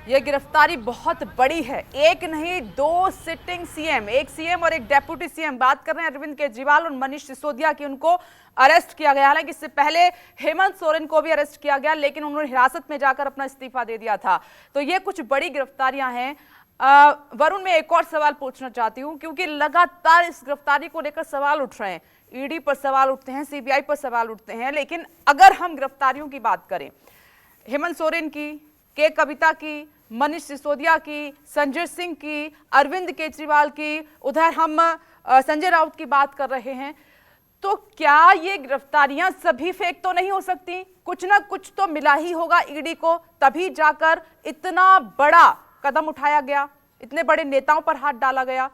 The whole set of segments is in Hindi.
ये गिरफ्तारी बहुत बड़ी है। एक नहीं, दो सिटिंग सीएम, एक सीएम और एक डेप्यूटी सीएम, बात कर रहे हैं अरविंद केजरीवाल और मनीष सिसोदिया की। उनको अरेस्ट किया गया। हालांकि इससे पहले हेमंत सोरेन को भी अरेस्ट किया गया, लेकिन उन्होंने हिरासत में जाकर अपना इस्तीफा दे दिया था। तो ये कुछ बड़ी गिरफ्तारियां हैं। वरुण, मैं एक और सवाल पूछना चाहती हूं, क्योंकि लगातार इस गिरफ्तारी को लेकर सवाल उठ रहे हैं। ईडी पर सवाल उठते हैं, सीबीआई पर सवाल उठते हैं, लेकिन अगर हम गिरफ्तारियों की बात करें, हेमंत सोरेन की, के कविता की, मनीष सिसोदिया की, संजय सिंह की, अरविंद केजरीवाल की, उधर हम संजय राउत की बात कर रहे हैं, तो क्या ये गिरफ्तारियां सभी फेक तो नहीं हो सकती? कुछ ना कुछ तो मिला ही होगा ईडी को, तभी जाकर इतना बड़ा कदम उठाया गया, इतने बड़े नेताओं पर हाथ डाला गया।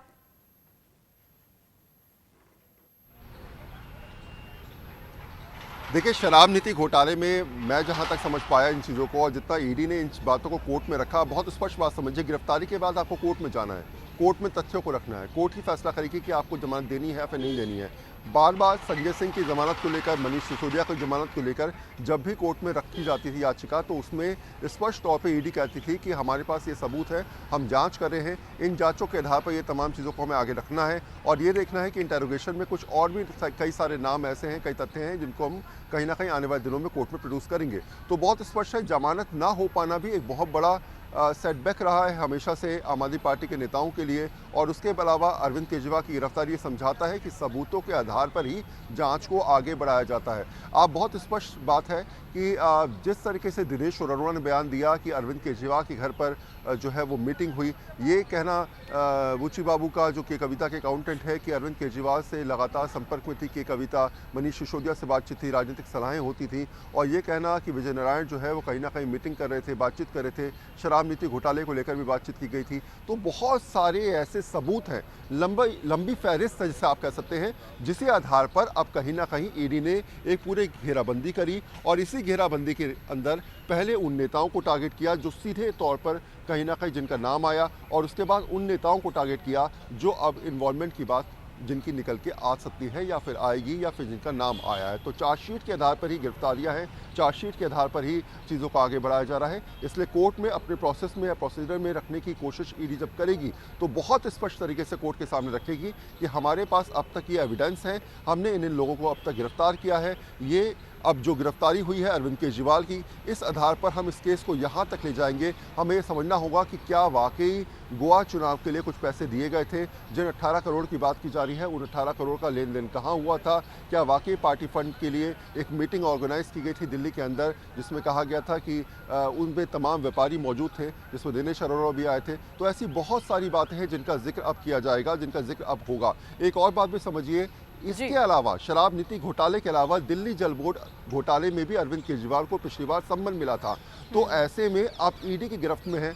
देखिए, शराब नीति घोटाले में मैं जहां तक समझ पाया इन चीज़ों को, और जितना ईडी ने इन बातों को कोर्ट में रखा, बहुत स्पष्ट बात समझिए। गिरफ्तारी के बाद आपको कोर्ट में जाना है, कोर्ट में तथ्यों को रखना है, कोर्ट ही फैसला करेगी कि आपको जमानत देनी है या फिर नहीं देनी है। बार बार संजय सिंह की जमानत को लेकर, मनीष सिसोदिया की जमानत को लेकर जब भी कोर्ट में रखी जाती थी याचिका, तो उसमें स्पष्ट तौर पे ईडी कहती थी कि हमारे पास ये सबूत है, हम जांच कर रहे हैं, इन जांचों के आधार पर ये तमाम चीज़ों को हमें आगे रखना है और ये देखना है कि इंटेरोगेशन में कुछ और भी कई सारे नाम ऐसे हैं, कई तथ्य हैं जिनको हम कहीं ना कहीं आने वाले दिनों में कोर्ट में प्रोड्यूस करेंगे। तो बहुत स्पष्ट है, जमानत ना हो पाना भी एक बहुत बड़ा सेटबैक रहा है हमेशा से आम आदमी पार्टी के नेताओं के लिए। और उसके अलावा अरविंद केजरीवाल की गिरफ्तारी ये समझाता है कि सबूतों के आधार पर ही जांच को आगे बढ़ाया जाता है। आप बहुत स्पष्ट बात है कि जिस तरीके से दिनेश अरोड़ा ने बयान दिया कि अरविंद केजरीवाल के घर पर जो है वो मीटिंग हुई, ये कहना बुची बाबू का, जो के कविता के अकाउंटेंट है, कि अरविंद केजरीवाल से लगातार संपर्क में थी के कविता, मनीष सिसोदिया से बातचीत थी, राजनीतिक सलाहें होती थी, और ये कहना कि विजय नारायण जो है वो कहीं ना कहीं मीटिंग कर रहे थे, बातचीत कर रहे थे, शराब नीति घोटाले को लेकर भी बातचीत की गई थी। तो बहुत सारे ऐसे सबूत हैं, लंबी फहरिस्त जिसे आप कह सकते हैं, जिसके आधार पर अब कहीं ना कहीं ईडी ने एक पूरे घेराबंदी करी और इसी घेराबंदी के अंदर पहले उन नेताओं को टारगेट किया जो सीधे तौर पर कहीं ना कहीं जिनका नाम आया, और उसके बाद उन नेताओं को टारगेट किया जो अब इन्वॉल्वमेंट की बात जिनकी निकल के आ सकती है या फिर आएगी या फिर जिनका नाम आया है। तो चार्जशीट के आधार पर ही गिरफ्तारियां हैं, चार्जशीट के आधार पर ही चीज़ों को आगे बढ़ाया जा रहा है। इसलिए कोर्ट में अपने प्रोसेस में या प्रोसीजर में रखने की कोशिश ईडी जब करेगी तो बहुत स्पष्ट तरीके से कोर्ट के सामने रखेगी कि हमारे पास अब तक ये एविडेंस है, हमने इन लोगों को अब तक गिरफ्तार किया है। ये अब जो गिरफ्तारी हुई है अरविंद केजरीवाल की, इस आधार पर हम इस केस को यहाँ तक ले जाएंगे। हमें ये समझना होगा कि क्या वाकई गोवा चुनाव के लिए कुछ पैसे दिए गए थे, जिन 18 करोड़ की बात की जा रही है, उन 18 करोड़ का लेन देन कहाँ हुआ था? क्या वाकई पार्टी फंड के लिए एक मीटिंग ऑर्गेनाइज की गई थी दिल्ली के अंदर, जिसमें कहा गया था कि उनमें तमाम व्यापारी मौजूद थे, जिसमें दिनेश अरोड़ा भी आए थे? तो ऐसी बहुत सारी बातें हैं जिनका जिक्र अब किया जाएगा, जिनका जिक्र अब होगा। एक और बात भी समझिए, इसके अलावा शराब नीति घोटाले के अलावा दिल्ली जल बोर्ड घोटाले में भी अरविंद केजरीवाल को पिछली बार सम्मन मिला था। तो ऐसे में आप ईडी की गिरफ्त में है।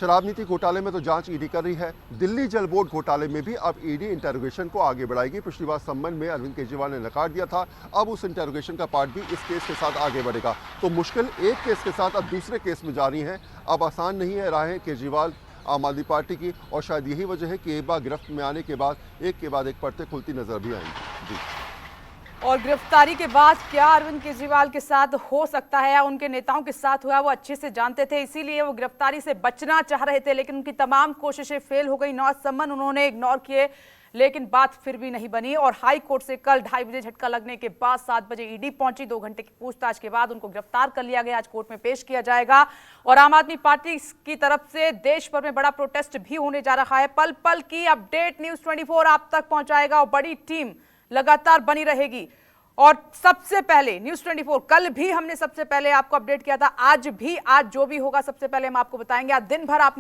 शराब नीति घोटाले में तो जांच ईडी कर रही है, दिल्ली जल बोर्ड घोटाले में भी अब ईडी इंटेरोगेशन को आगे बढ़ाएगी। पिछली बार सम्मन में अरविंद केजरीवाल ने नकार दिया था, अब उस इंटेरोगेशन का पार्ट भी इस केस के साथ आगे बढ़ेगा। तो मुश्किल एक केस के साथ अब दूसरे केस में जा रही हैं। अब आसान नहीं है राहें केजरीवाल आम आदमी पार्टी की, और शायद यही वजह है कि एक बार गिरफ्त में आने के बाद एक के बाद एक परतें खुलती नजर भी आएंगी। जी। और गिरफ्तारी के बाद क्या अरविंद केजरीवाल के साथ हो सकता है या उनके नेताओं के साथ हुआ, वो अच्छे से जानते थे, इसीलिए वो गिरफ्तारी से बचना चाह रहे थे, लेकिन उनकी तमाम कोशिशें फेल हो गई। 9 सम्मन उन्होंने इग्नोर किए, लेकिन बात फिर भी नहीं बनी। और हाई कोर्ट से कल 2:30 बजे झटका लगने के बाद 7 बजे ईडी पहुंची। 2 घंटे की पूछताछ के बाद उनको गिरफ्तार कर लिया गया। आज कोर्ट में पेश किया जाएगा। और आम आदमी पार्टी की तरफ से देश भर में बड़ा प्रोटेस्ट भी होने जा रहा है। पल पल की अपडेट न्यूज़ 24 आप तक पहुंचाएगा और बड़ी टीम लगातार बनी रहेगी। और सबसे पहले न्यूज़ 24, कल भी हमने सबसे पहले आपको अपडेट किया था, आज भी, आज जो भी होगा सबसे पहले हम आपको बताएंगे। आज दिन भर आप